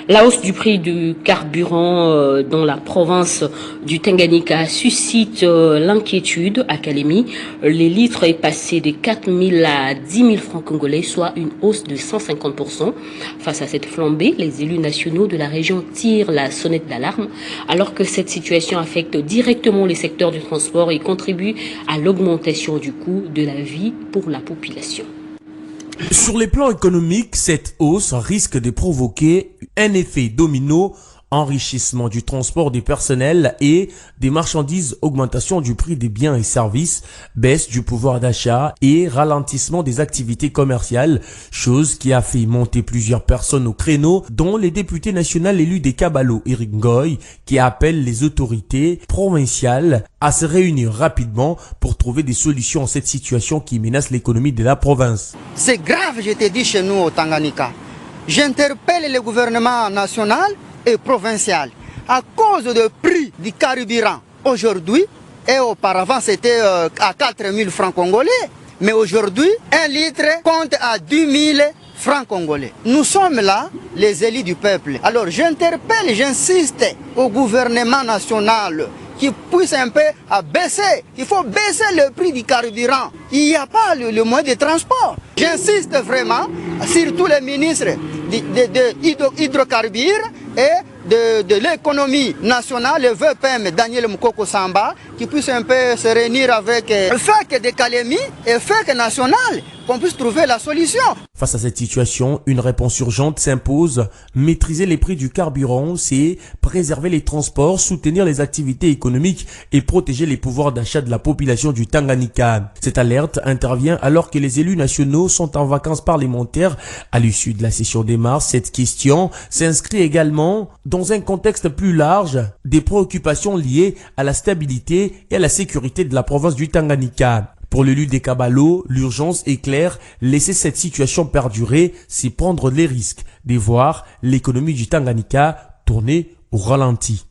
La hausse du prix du carburant dans la province du Tanganyika suscite l'inquiétude à Kalemi. Les litres est passé de 4 000 à 10 000 francs congolais, soit une hausse de 150%. Face à cette flambée, les élus nationaux de la région tirent la sonnette d'alarme, alors que cette situation affecte directement les secteurs du transport et contribue à l'augmentation du coût de la vie pour la population. Sur les plans économiques, cette hausse risque de provoquer un effet domino, enrichissement du transport du personnel et des marchandises, augmentation du prix des biens et services, baisse du pouvoir d'achat et ralentissement des activités commerciales, chose qui a fait monter plusieurs personnes au créneau, dont les députés nationaux élus des Kabalo, Eric Ngoy, qui appellent les autorités provinciales à se réunir rapidement pour trouver des solutions à cette situation qui menace l'économie de la province. C'est grave, je te dis, chez nous au Tanganyika. J'interpelle le gouvernement national et provincial à cause du prix du carburant aujourd'hui, et auparavant c'était à 4 000 francs congolais, mais aujourd'hui un litre compte à 10 000 francs congolais. Nous sommes là, les élus du peuple. Alors j'interpelle, j'insiste au gouvernement national qui puisse un peu baisser. Il faut baisser le prix du carburant. Il n'y a pas le moyen de transport. J'insiste vraiment, surtout les ministres de hydrocarbures et de l'économie nationale, le VPM Daniel Mukoko Samba, qui puisse un peu se réunir avec FEC de Kalemi et FEC national, qu'on puisse trouver la solution. Face à cette situation, une réponse urgente s'impose. Maîtriser les prix du carburant, c'est préserver les transports, soutenir les activités économiques et protéger les pouvoirs d'achat de la population du Tanganyika. Cette alerte intervient alors que les élus nationaux sont en vacances parlementaires à l'issue de la session des mars. Cette question s'inscrit également dans un contexte plus large des préoccupations liées à la stabilité et à la sécurité de la province du Tanganyika. Pour l'élu des Kabalo, l'urgence est claire, laisser cette situation perdurer, c'est prendre les risques de voir l'économie du Tanganyika tourner au ralenti.